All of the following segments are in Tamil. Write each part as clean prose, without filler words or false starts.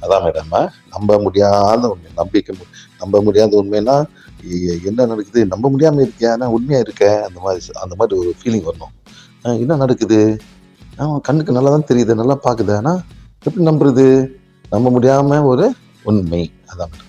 அதான் மேடம், நம்ப முடியாத உண்மை, நம்ப முடியாத உண்மைன்னா என்ன நடக்குது, நம்ப முடியாம இருக்கியா, ஆனா உண்மையா இருக்க, அந்த மாதிரி ஒரு ஃபீலிங் வரணும். என்ன நடக்குது, கண்ணுக்கு நல்லா தான் தெரியுது, நல்லா பாக்குது, ஆனா எப்படி நம்புறது, நம்ப முடியாம ஒரு உண்மை. அதான் மேடம்.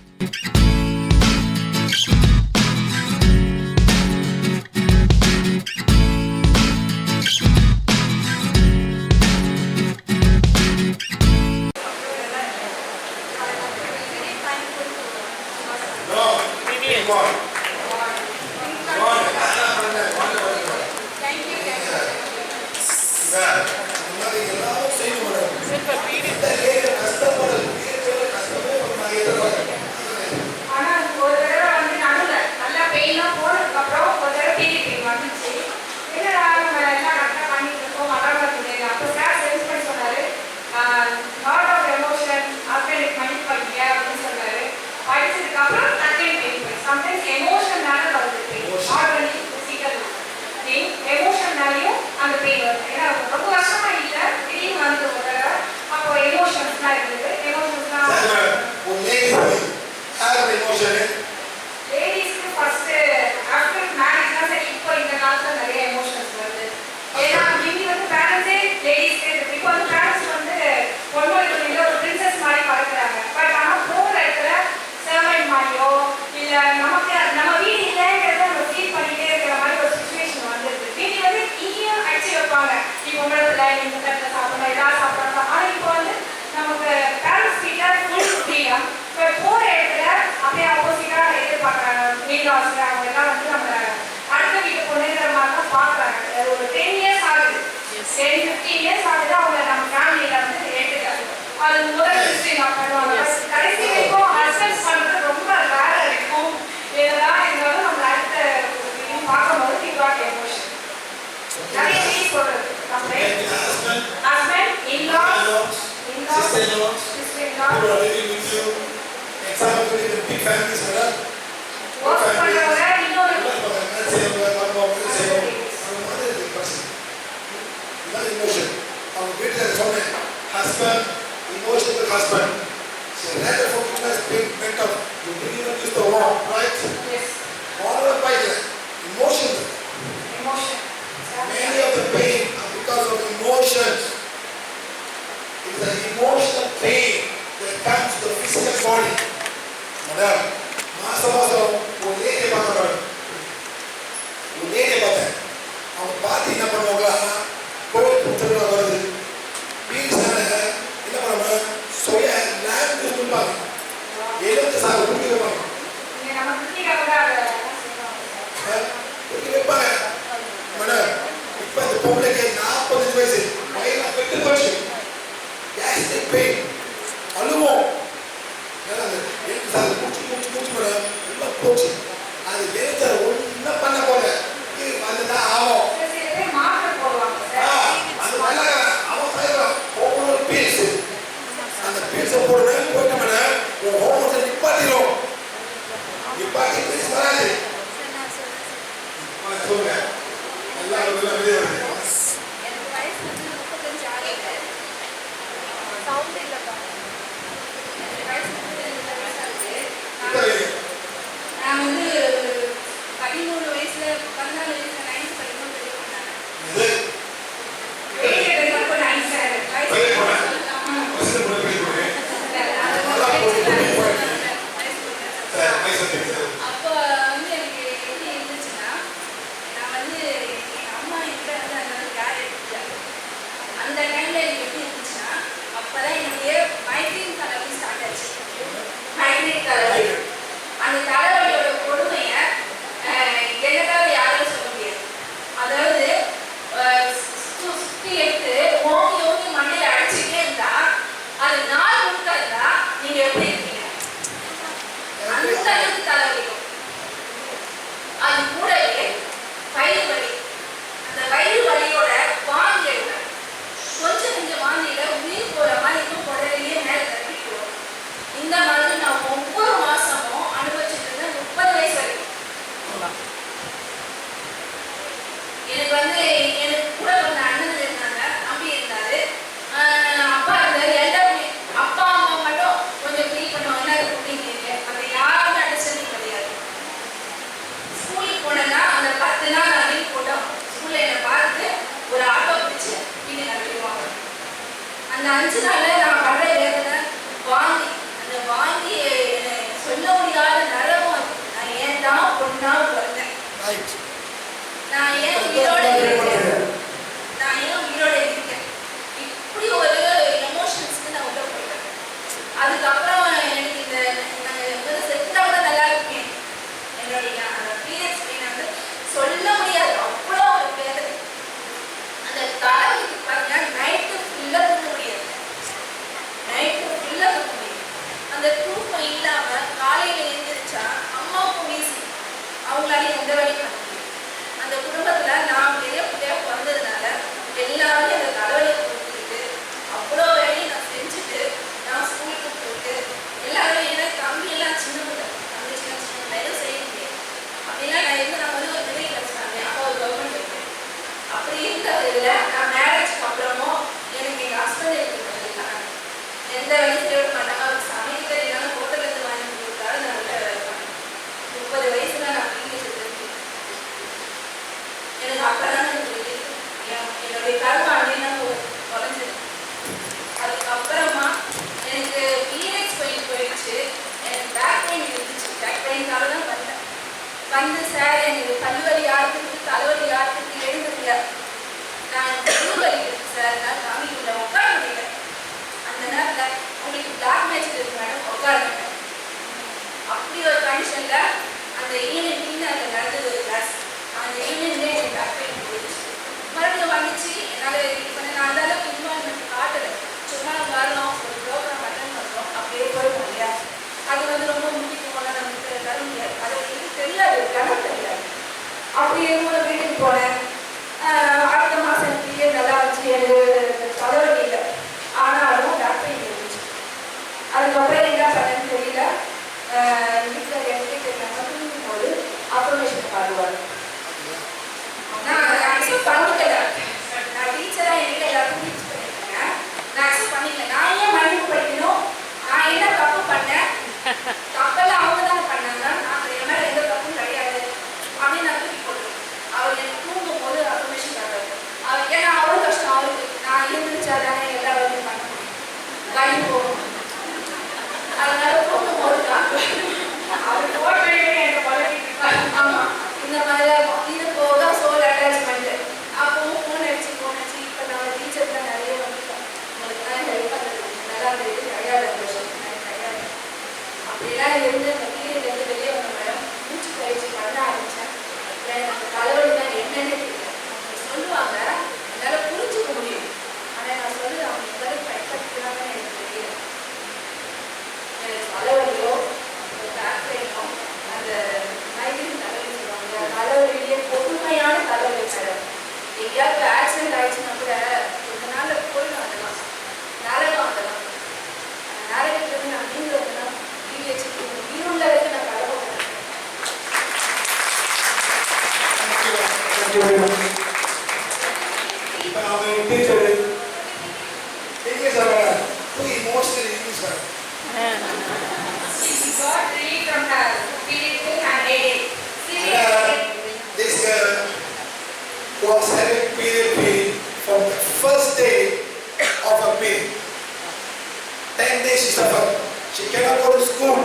நாள்ல நான் பண்ற வேதனை வாங்கி அந்த வாங்கி சொல்ல முடியாத நரகம். நான் ஏன் தான் பொண்ணா பிறந்தேன், நான் ஏன் உயிரோட இருக்கேன், நான் ஏன் உயிரோட இருக்கேன், இப்படி ஒரு எமோஷன்ஸ்க்கு நான் உள்ள போயிட்டேன். அதுக்கப்புறம் எனக்கு இந்த நான் செத்தா கூட நல்லா இருக்கேன். என்னுடைய பீரியட்ஸ் பெயின் வந்து சொல்ல முடியாது, அவ்வளோ ஒரு வேதனை. அந்த தலைவலிக்கு பார்த்தீங்கன்னா நைட்டு ஃபுல்லாக தூங்க முடியாது, நைட்டு ஃபுல்லாக தூங்க முடியாது. அந்த தூக்கம் இல்லாமல் காலையில் எழுந்திரிச்சா அம்மாவுக்கும் வீசி அவங்களால எந்த வேலையும் பண்ண முடியும். அந்த குடும்பத்தில் நான் பெரிய பிள்ளையாக பிறந்ததுனால எல்லாருமே அந்த தலைவலியை கொடுத்துக்கிட்டு அவ்வளோ வேலையும் நான் செஞ்சுட்டு நான் ஸ்கூலுக்கு போயிட்டு எல்லாரும் எனக்கு தம்பியெல்லாம் சின்ன பிள்ளை, தம்பி சின்ன சின்ன எதுவும் செய்ய முடியாது. அப்படின்னா நான் இருந்து நான் வந்து ஒரு மிடில் கிளாஸ் ஃபேமிலி, அப்போ ஒரு கவர்மெண்ட் இருக்கேன். அப்படி இருந்ததில் நான் மேரேஜ்க்கு அப்புறமும் எனக்கு எங்கள் ஹஸ்பண்ட் எனக்கு பண்ணியிருக்காங்க. எந்த வேலையும் செய்ய விட மாட்டாங்க. அவர் சமையல் இல்லைன்னா ஹோட்டலேருந்து வாங்கி கொடுத்தாலும் நான் நல்ல வேலை பண்ணேன். 30 வயசுல நான் இங்கிலீஷ் தெரிஞ்சேன். எனக்கு அப்போதான் எனக்கு என்னுடைய கருவு அப்படின்னா குறைஞ்சது. அதுக்கப்புறமா எனக்கு பீரியட்ஸ் போயிடுச்சு, எனக்கு பேக் பெயின் இருந்துச்சு. பேக் பெயின்காக தான் வந்தேன். வந்து சார் எனக்கு பல்வலி யாருக்கு தலைவலி யாருக்கு எழுந்துருல, நான் வலி இருக்கு சார், நான் காமிக்கல, உட்கார முடியல. அந்த நேரத்தில் உங்களுக்கு பிளாக் மேஜிக் இருக்கு மேடம், உட்காருங்க. அப்படி ஒரு கண்டிஷனில் அந்த ஈவினிங் அந்த நடந்தது ஒரு கிளாஸ். அந்த ஈவினிங்லேயே எனக்கு பேக் பெயின் போயிடுச்சு. மறுபடியும் வந்துச்சு, என்னால் இது பண்ண நான் அந்த அளவுக்கு இன்வால்மெண்ட் காட்டலை. சும்மா வரணும், ஒரு ப்ரோக்ராம் அட்டன் பண்ணுறோம், அப்படியே போயிடும் இல்லையா. அது வந்து ரொம்ப முக்கியமான நமக்கு தர முடியாது, அது எனக்கு தெரியாது, கணக்கு தெரியாது. அப்படி என்னோட வீட்டுக்கு போனேன். அடுத்த மாதம் எனக்கு பீரியட் நல்லா இருந்துச்சு, எனக்கு தலைவலி இல்லை, ஆனாலும் பேக் பெயின் இருந்துச்சு. அதுக்கப்புறம் என்ன பண்ணேன்னு தெரியல. வீட்டில் எடுத்துட்டு தூங்கும் போது அஃபர்மேஷன் பாடுவார். நான் அக்செப்ட் பண்ணிக்கல, நான் டீச்சராக எனக்கு எல்லாருக்கும் டீச் பண்ணியிருக்கேன். நான் அக்செப்ட் பண்ணிக்கல. நான் ஏன் மன்னிப்பு படிக்கணும், நான் என்ன தப்பு பண்ணேன், தப்பெல்லாம் அவங்க தானே பண்ணாங்க, நான் என் மேலே எந்த தப்பும் கிடையாது அப்படின்னு நான் தூக்கி போடுறேன். அவர் எனக்கு தூங்கும் போது அஃபர்மேஷன் பாடுறாரு. அவர் ஏன்னா அவ்வளோ கஷ்டம் அவருக்கு, நான் எழுந்திரிச்சா தானே எல்லா வேலையும் பண்ண முடியும், வழி போகும். அதனால தூங்கும் போது அவர் போட்டு எனக்கு பழகிட்டு இருக்காரு. ஆமாம், இந்த மாதிரி இது போக சோல் அட்டாச்மெண்ட். அப்பவும் ஃபோன் அடிச்சு இப்போ நம்ம டீச்சர் தான் நிறைய வந்துட்டோம், உங்களுக்கு தான் ஹெல்ப் பண்ணுறது நல்லா இருந்தது கிடையாது, கிடையாது. அப்படிலாம் இருந்து அந்த பீரியட்லேருந்து வெளியே வந்த மேடம் மூச்சு பயிற்சி பண்ண ஆரம்பித்தேன். எனக்கு தலைவலி தான் என்னன்னு தெரியல. அவங்க சொல்லுவாங்க, என்னால் புரிஞ்சுக்க முடியும், ஆனால் நான் சொல்லி அவங்க எதாவது பயன்படுத்துகிறாங்கன்னு எனக்கு தெரியல. எனக்கு தலைவலியோ பேக் பெயினோ அந்த மைக்ரேன் தலைவலி சொல்லுவாங்க, தலைவலியே பொறுமையான தலைவலி மேடம். எங்கேயாவது ஆக்சிடென்ட் ஆயிடுச்சுன்னா கூட கொஞ்ச நாளில் போயிடும், அதெல்லாம் நரகம். அதெல்லாம் அந்த நரகத்துலேருந்து நான் நீங்க வரணும், பிஹெச்டி உயிருள்ள வரைக்கும் நான் கடவுள். இப்போ அவங்க teacher English too emotional English. She got relief from her period pain and headache. Seriously. This girl was having period pain from the first day of her period. 10 days she suffered. She cannot go to school.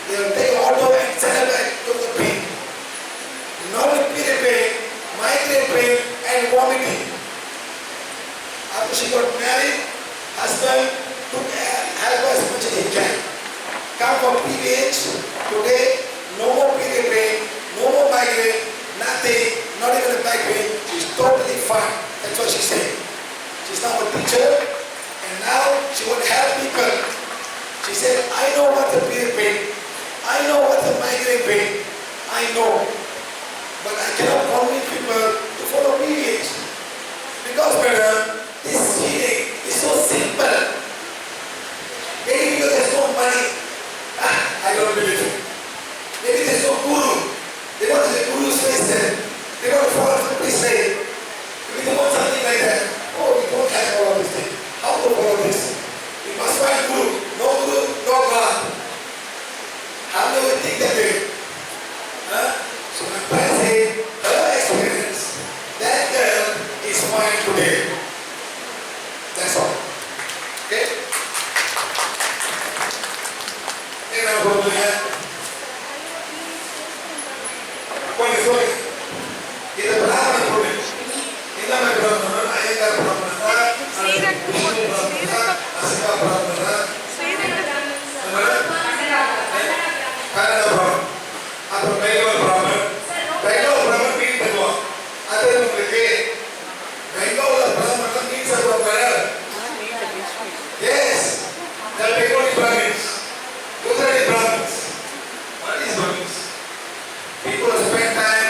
They will take auto and send her back to the pain. Not only period pain, migraine pain and vomiting. After she got married, husband took help as much as he can. Come from PVH, today no more period pain, no more migraine, nothing, not even a back pain. She's totally fine. That's what she said. She's now a teacher and now she would help people. She said, I know what's the period pain. I know what's the migraine pain. I know. But I cannot convince people to follow PVH. Because madam, this healing is so simple. Maybe because there's no money. I don't believe it. Maybe there's no guru. They want the guru's face there. They want to follow the prescribe. Maybe they want something like that. Oh, we don't have all of this thing. How to follow this? We must find guru. No guru, no God. How do we think that way? So my parents say, her experience, that girl is fine today. That's all. Okay? கொஞ்சம் சொல்லுங்க. இது பிராமண கோவில். என்ன மாதிரி பிராமணர்? ஐயங்கார் பிராமணரா? அசிகா பிராமணரா? கன்னட பிராமணர். அப்புறம் பெங்களூர் பிராமணர். பெங்களூர் பிராமணர் மீன் பண்ணுவோம். அது உங்களுக்கு பெங்களூர் பிராமணர் மீன் சாப்பிடுவாங்க. Yes, the Bengali Brahmins, Gujarati Brahmins. What is Brahmins? People spend time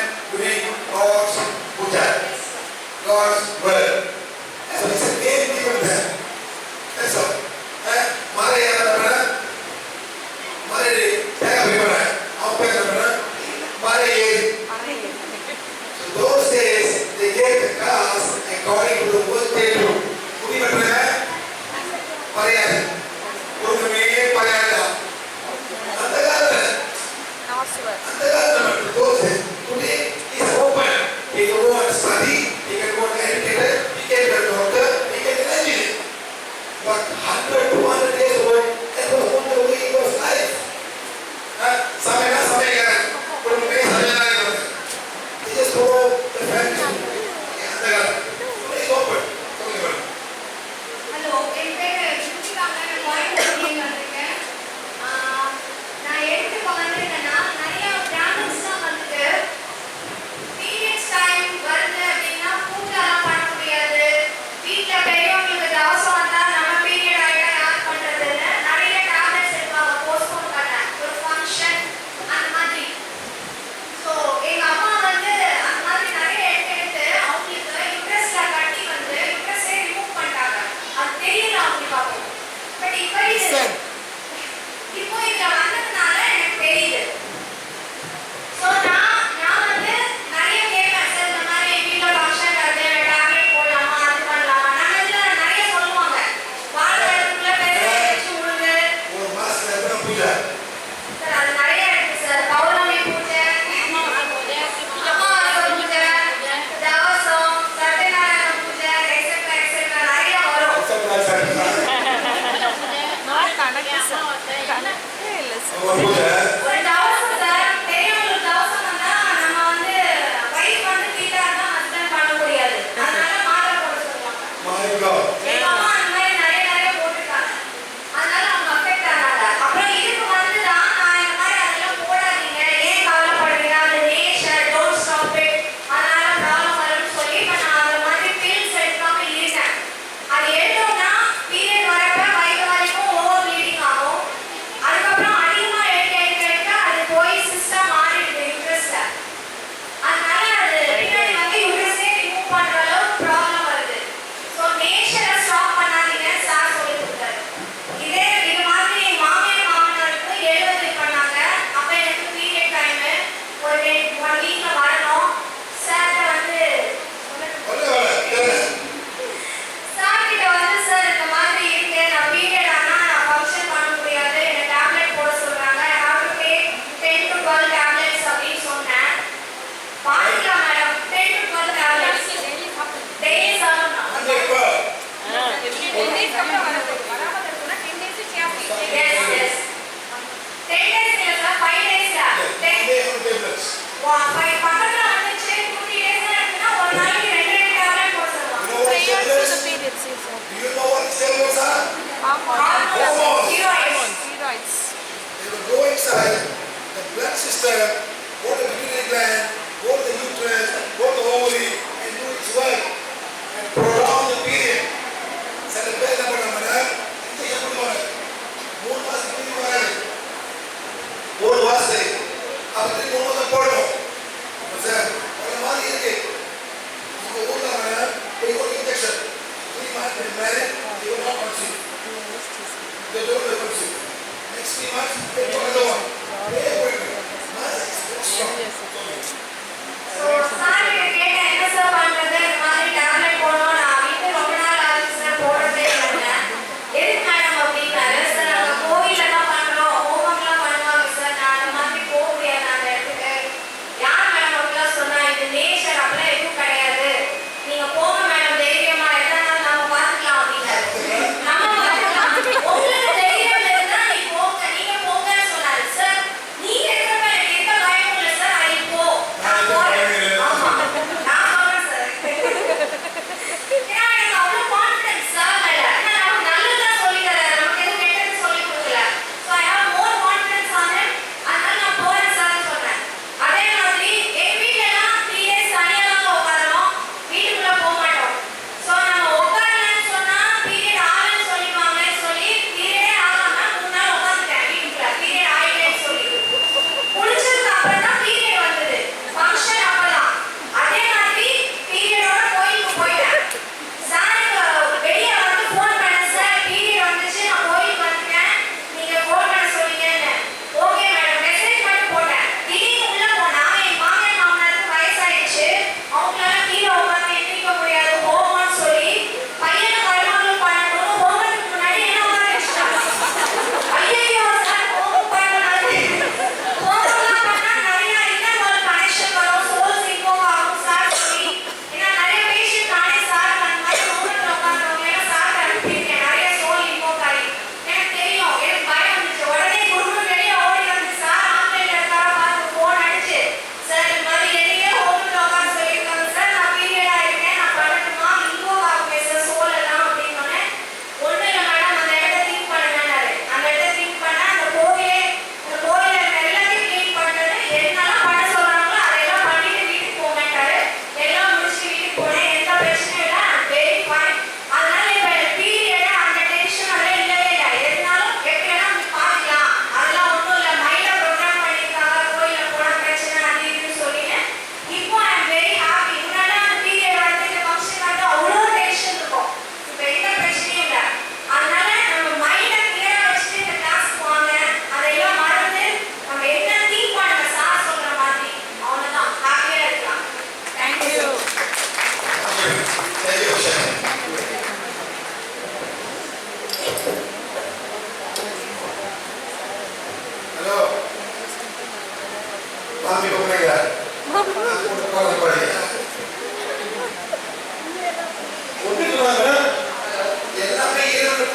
எல்லாமே இயற்கை.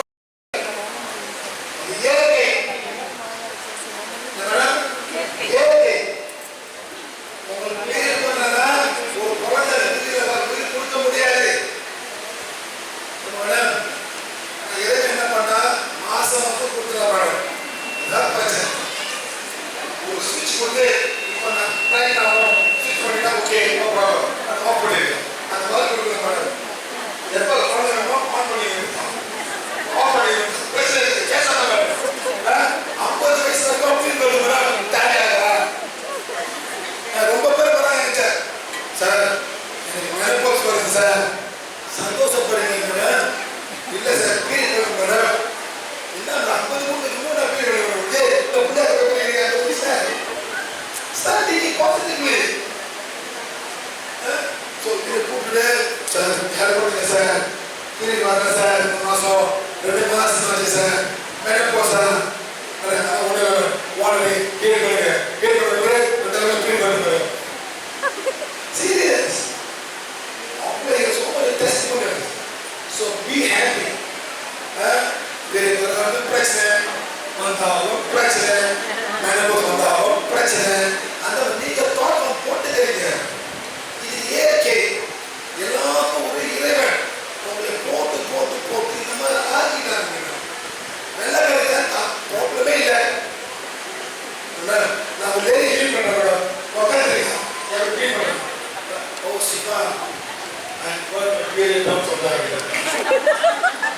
இயற்கை. உங்களுக்கு பேர் பண்ணா ஒரு குழந்தை உயிர் கொடுக்க முடியாது. இறைவன் என்ன பண்ணா மாசம் வந்து கொடுத்துருவாங்க. இதான் பிரச்சனை. ஒரு சுவிட்ச் கொடுத்து இப்போ நான் ரைட் ஆகும் சுவிட்ச் பண்ணிட்டா ஓகே நோ ப்ராப்ளம் அது ஆஃப் பண்ணிடுங்க. அந்த மாதிரி கொடுக்க மாட்டேன். எப்போ குழந்தை வேணுமோ ஆன் பண்ணிடுங்க. ஆஃப் பண்ணிடுங்க. பிரச்சனை கேட்காம 50 வயசு வரைக்கும் ஃபீல் பண்ணுறா தேவையாகிறா. ரொம்ப பேர் வராங்க சார் எனக்கு மெனோபாஸ் வருது சார் சந்தோஷப்படுறீங்க மேடம். இல்லை சார் பீரியட் வருது மேடம். என்ன 50 மூணு நான் பீரியட் வருது sir start thinking positively. So இதை கூப்பிட்டு சார் ஹெல்ப் பண்ணுங்க சார் பீரியட் வாங்க சார் 1 மாதம் 2 மாதம் ஆச்சு சார் மெனோபாஸ் சார் வாடகை கேட்க serious. There is so many testimonies. So be happy. There is another பிரச்சனை வந்தாலும் பிரச்சனை மெனோபாஸ் வந்தாலும் பிரச்சனை அந்த நீங்க தோட்டம் போட்டு தெரியுங்க. இது இயற்கை. எல்லாருக்கும் ஒரு இறைவன் உங்களை போட்டு போட்டு போட்டு இந்த மாதிரி ஆக்கிட்டாங்க. வெள்ளக்காரங்க ப்ராப்ளமே இல்லை. நான் லேடி ஹீல் பண்ணுறேன் உட்காந்துருக்கேன் எனக்கு ஹீல் பண்ணுறேன். ஓ சிவா சொன்னாங்க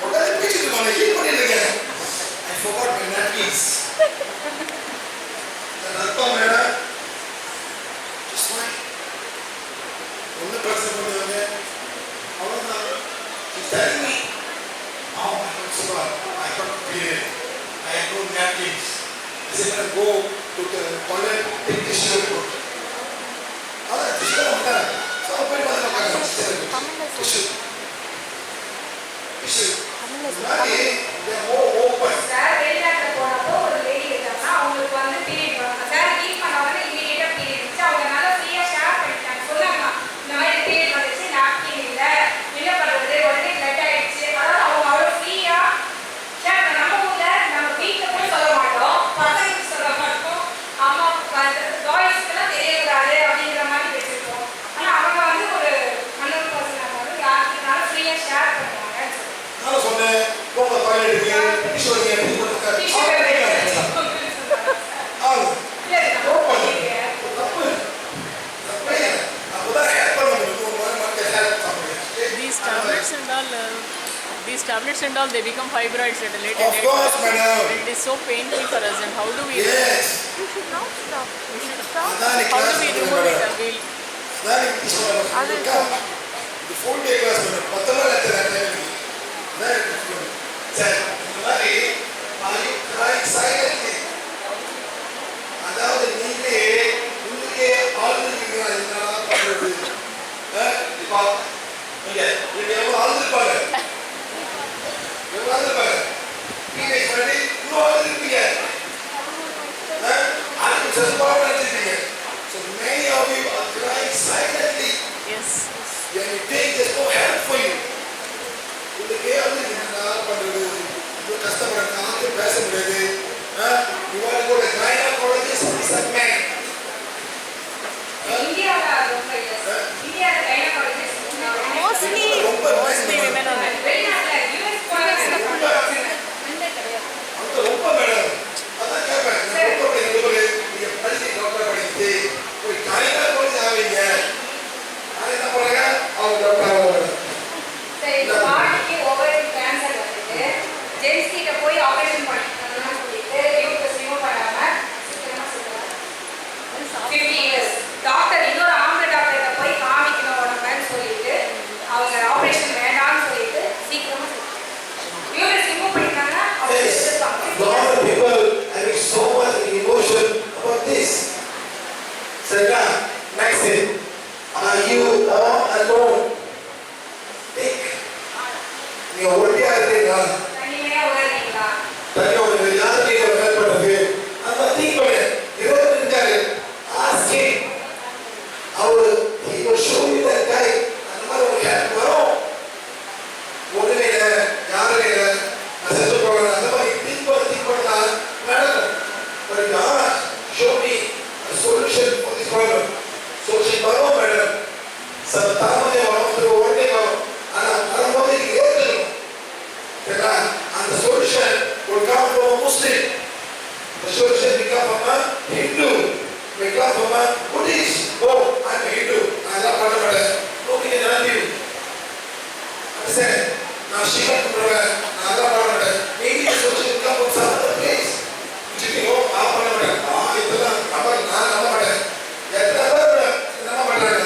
உடனே பேசிட்டு நான் ஹீல் பண்ணிட்டு இருக்கேன். ஐ forgot my napkins. அர்த்தம் மேடம் just fine. ஒன்றும் பிரச்சனை பண்ணுவாங்க அவ்வளோதான். She's telling me oh my God Siva I got period I have no napkins. I said go to the toilet take tissue report. அதான் tissue வந்தாங்க. ஸோ போய் பார்த்து tissue மாதிரி ஓப்பன். சார் வெளிநாட்டில் போனப்போ ஒரு லேடி இருக்காங்கன்னா அவங்களுக்கு வந்து பீரியட் வரும். சார் ஹீல் பண்ண உடனே இமீடியட்டாக பீரியட் இருந்துச்சு. அவங்க நல்லா ஃப்ரீயாக ஷேர் பண்ணிட்டாங்க. சொன்னாங்க இந்த மாதிரி பீரியட் வந்துச்சு நாப்கின் இல்லை என்ன பண்ணுறது உடனே பிளட் ஆகிடுச்சு. அதாவது அவங்க அவ்வளோ ஃப்ரீயாக ஷேர் பண்ண. நம்ம ஊரில் நம்ம வீட்டில் கூட சொல்ல மாட்டோம் பசங்களுக்கு சொல்ல மாட்டோம் அம்மா பாய்ஸ்க்கெல்லாம் தெரியக்கூடாது அப்படிங்கிற மாதிரி வச்சுருக்கோம். ஆனால் அவங்க வந்து ஒரு 100% வந்து யாருக்குனாலும் ஃப்ரீயாக ஷேர் பண்ணுவாங்க. நான் சொன்னேன் போங்க டாய்லெட்டுக்கு டிஷ்யூ எடுத்து கொடுங்க. Tissue these tablets and all they become fibroids at a later Of date. course, madam. It is so painful for us, and how do we Yes. we should not stop. We should stop. அதான் How do we class remove it? madam. We'll அதான் நீங்க சொல்லுங்க. இது ஃபுல் டே கிளாஸ் பண்ணு. 10 நாள் எடுத்துறாங்க எனக்கு. சார் இந்த மாதிரி are you crying silently? அதாவது நீங்களே உள்ளே ஆழ்ந்துருக்கீங்களா என்னடா பண்றது? இப்போ நீங்க எவ்வளவு ஆழ்ந்திருப்பாங்க எவ்வளவு ஆழ்ந்திருப்பாங்க டீனேஜ் பண்ணி இன்னும் ஆழ்ந்திருப்பீங்க அதுக்கு செல்வாக நினைச்சிருப்பீங்க. So many of you are crying silently. yes. And you think there's no help for you. உங்களுக்கு வந்து என்னடா பண்றது இவ்வளவு கஷ்டப்படுறாங்க யாரும் பேச முடியாது. You want to go to gynecologist is a man. இந்தியாவில் ரொம்ப இல்லை சார். இந்தியாவில் gynaecologist Mostly women are like வெளிநாட்டில் யூஎஸ் அந்த ரொம்ப மேடம் அதான் கேட்பேன் நீங்க படிச்சு டாக்டர் படிச்சு போய் கைனகாலஜி ஆவீங்க. அது என்ன பண்ணுங்க அவங்க டாக்டர் ஆவாங்க. சரி இந்த பாடிக்கு ஓவரி கேன்சர் வந்துட்டு ஜென்ஸ் கிட்ட போய் ஆபரேஷன் பண்ணிக்கணும்னு சொல்லிட்டு யூஎஸ் ரிமூவ் பண்ணாம சீக்கிரமா சொல்லுவாங்க 50 years டாக்டர் இன்னொரு ஆம்பளை டாக்டர்கிட்ட போய் காமிக்கணும் உடம்புன்னு சொல்லிட்டு அவங்க ஆபரேஷன் வேண்டாம்னு சொல்லிட்டு சீக்கிரமா யூஎஸ் ரிமூவ் பண்ணிட்டாங்கன்னா அவங்க Yes. எடுத்துப்பாங்க. A lot of people having so much emotion about this. Sarah, Maxine, are you all alone? Think. நீங்க ஒட்டியா இருக்கீங்களா? தனிமையா உணர்றீங்களா? தனியா ஒரு யாருக்கு நீங்க ஹெல்ப் பண்ணுங்க. அந்த திங்க் பண்ணு. இறைவன் இருக்காரு. Ask him. அவர் ஒரு he will show you that guy. அந்த மாதிரி ஒரு கேரக்டர் வரும். ஒண்ணுமே இல்லை, யாருமே இல்லை, நான் செத்து போகிறேன், அந்த மாதிரி திங்க் பண்ணா நடக்கும். But God show me a solution for this problem. Solution வரும் மேடம். சில தாமதே வரும், சில உடனே வரும். ஆனால் வரும்போது நீங்க ஏற்றுக்கணும். சரிங்களா? அந்த solution will come from a Muslim. The solution will come from a Hindu. Will come from a Buddhist. Oh, I'm a Hindu. நான் எல்லாம் பண்ண மாட்டேன். Okay, நான் you. Understand? நான் சிவன் கும்பிடுவேன். நான் எல்லாம் பண்ண மாட்டேன். Maybe the solution will come from some other place. ஓ, நான் பண்ண மாட்டேன். இதெல்லாம் நான் நம்ப மாட்டேன். எத்தனை பேர் நம்ப மாட்டாங்க?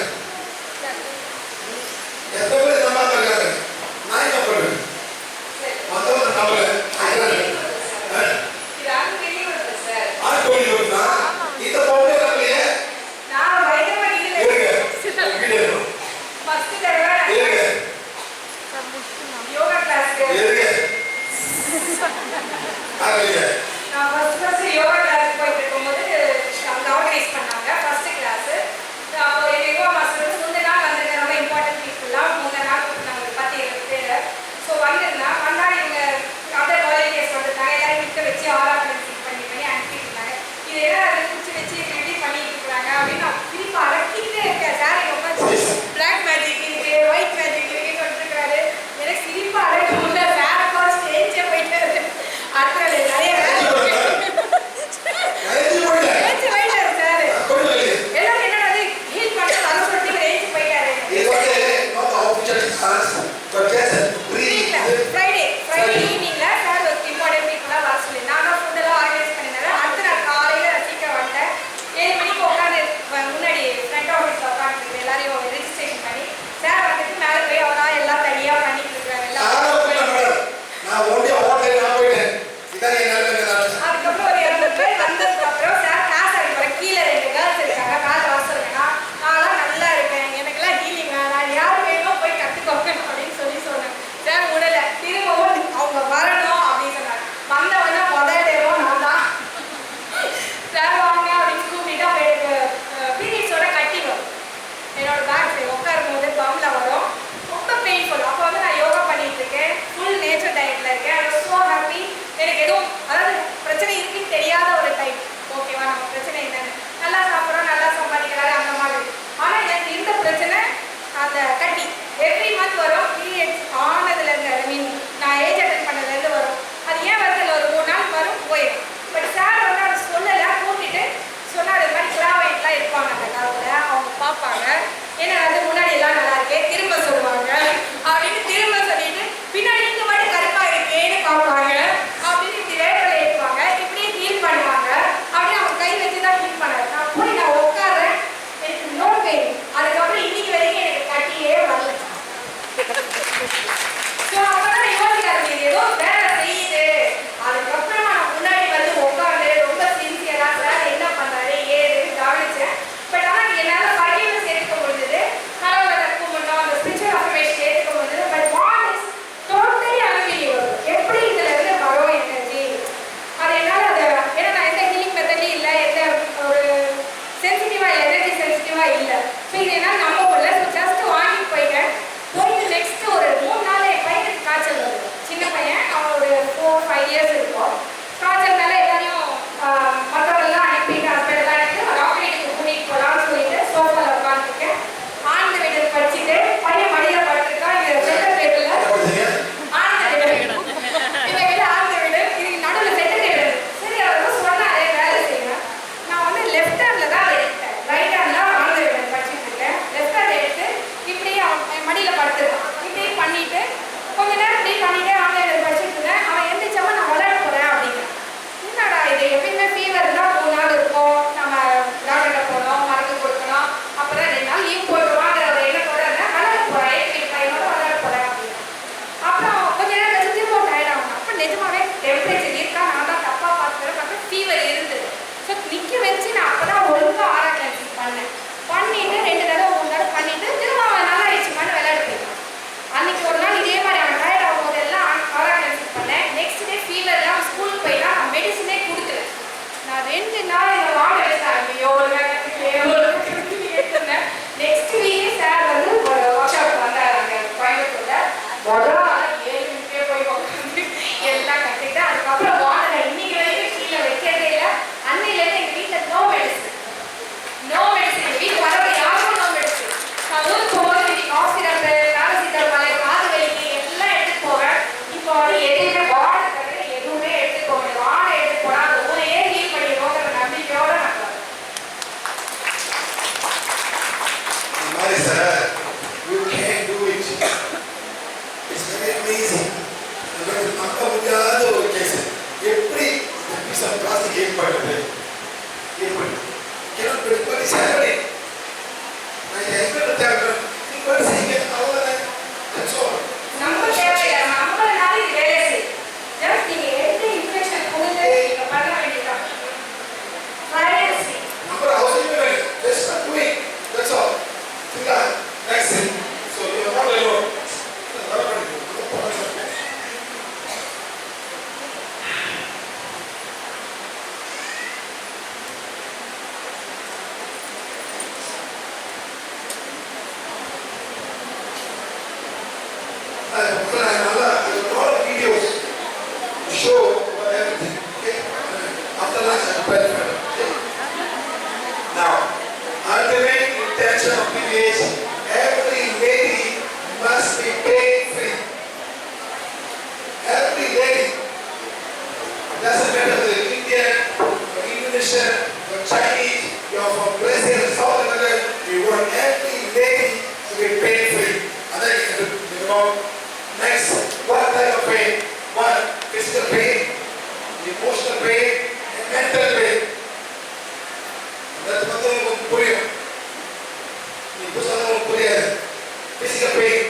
physical pain.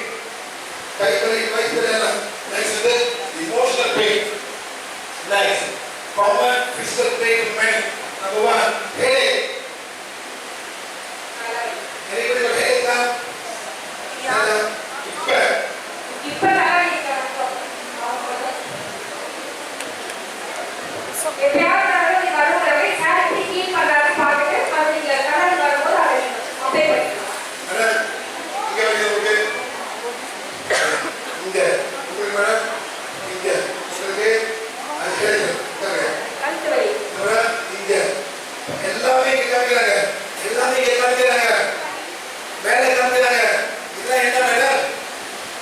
Next is the emotional pain. Next, common physical pain in men. Number one, headache. Anybody got headache now? இப்ப எப்பயாவது நீ வரும்போது ஹேப்பி ஃபீல் பண்றாரு பார்த்துட்டு அது நீங்க கலர் வரும்போது அதை அப்ளை பண்ணிக்கலாம். மேடம் இங்க வந்து இங்க மேடம் இங்க உங்களுக்கு கழுத்து வலி மேடம் இங்க எல்லாமே இங்க காமிக்கிறாங்க. எல்லாமே இங்க காமிக்கிறாங்க. மேலே காமிக்கிறாங்க. இதெல்லாம் என்ன மேடம்?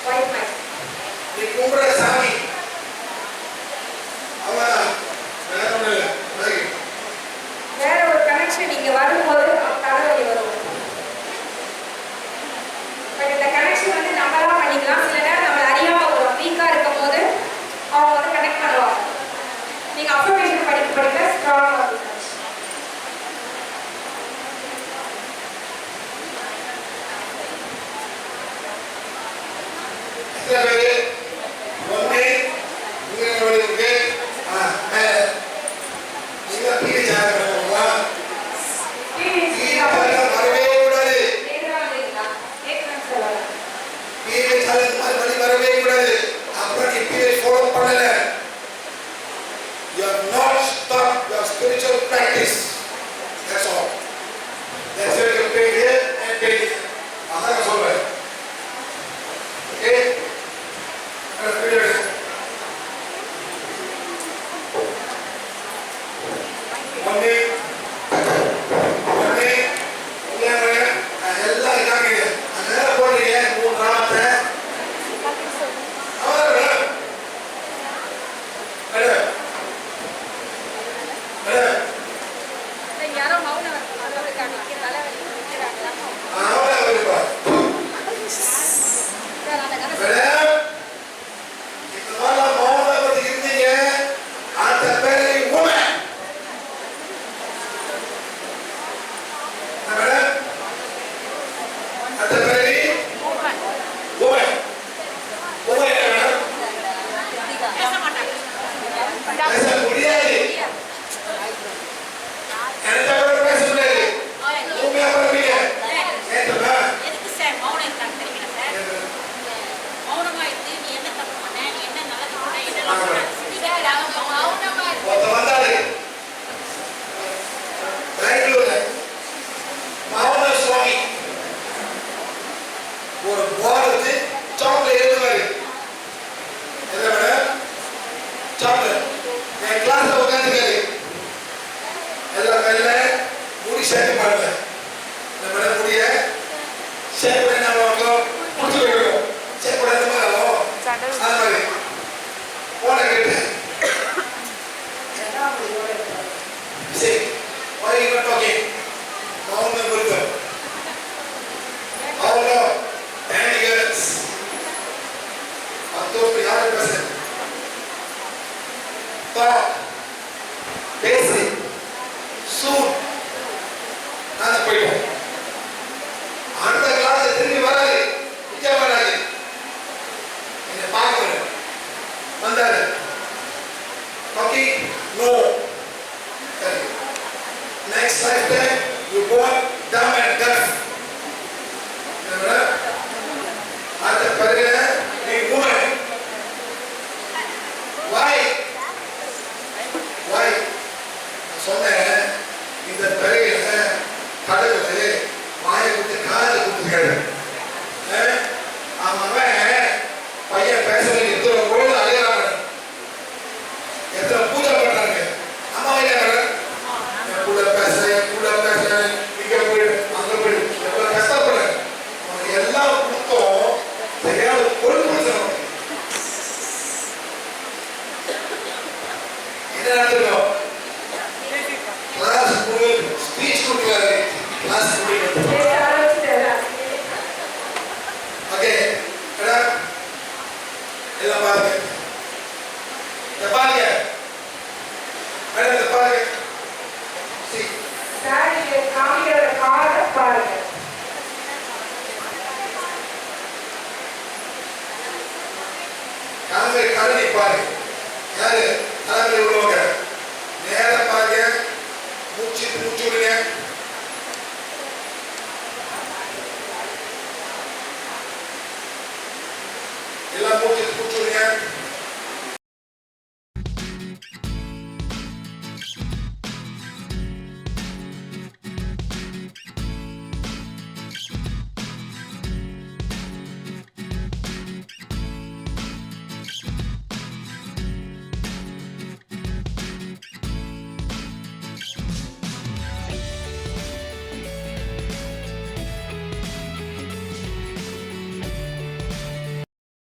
ஒயிட் மைட் நீ கும்பிடுற சாமி அவன் வேற ஒண்ணும் இல்லை. வேற ஒரு கனெக்ஷன் நீங்க வரும்போது தலைவலி வரும். பட் இந்த கனெக்ஷன் வந்து நம்மளா பண்ணிக்கலாம். சில நேரம் நம்ம அறியாம வரும். வீக்கா இருக்கும் போது அவங்க வந்து கனெக்ட் பண்ணுவாங்க. நீங்க அஃபர்மேஷன் படிக்க படிக்க ஸ்ட்ராங் ஆகும். எத்தனை பேரு? ஒண்ணு இங்க இருக்கு. மேல நீங்க பீரியட் ஆகிறவங்களா? பீரியட் வரவே கூடாது. பீரியட் ஆகிறது மாதிரி வரவே கூடாது. அப்புறம் நீ பீரியட் ஃபாலோ பண்ணல. You have not stopped your spiritual practice. That's all. That's why you pay here and pay here. அதான் சொல்றேன். Okay? ஒண்ணு எல்லாம் காமிங்க. அதனால போடுறீங்க 3 ராமத்தை. மேடம் மேடம் யாரோ மௌனம் இருக்காங்க. தலைவலி இருக்கிறாங்களா? அவளை வருப்பா. மேடம் இந்த மாதிரி மௌனத்தை பத்தி இருந்தீங்க. அந்த பேரை உமன். மேடம் அந்த பேரை உமன். உமன் என்ன மேடம்? பேச முடியாது. எனக்கு அப்புறம் பேச முடியாது. உண்மையா பண்ணுவீங்க. ஏற்றுமா? எதுக்கு சார் மௌனம் இருக்காங்க தெரியுங்களா சார்? மௌனமா இருந்து நீ என்ன தப்பு பண்ண, நீ என்ன நல்லது பண்ண, என்னெல்லாம் பண்ண, மௌனமா இருக்கு. ஒருத்தன் வந்தாரு பெங்களூர்ல மௌன சுவாமி ஒரு போர்டு சாக்லேட் எழுதுவாரு. என்ன மேடம்? சாக்லேட். என் கிளாஸ்ல உட்காந்துருக்காரு. எல்லாம் கையில முடி சேர்த்து பாருங்க. இந்த மேடம் முடிய ஷேப் பண்ணி நம்ம முடிச்சு வைக்கணும். ஷேப் பண்ண மாதிரி ஆகும். அது மாதிரி போன கேட்டு say why you are talking மௌன முருகன் மௌன பேனிகர்ஸ் அத்தோடு யாரு பேச talk பேசி soon நான் போயிட்டேன். அந்த கிளாஸ் திரும்பி வர கண்ணி பாருங்க. யாரு தலைமையில் உள்ளவங்க நேர பாருங்க. மூச்சு விடுங்க. எல்லாம் மூச்சு விடுங்க.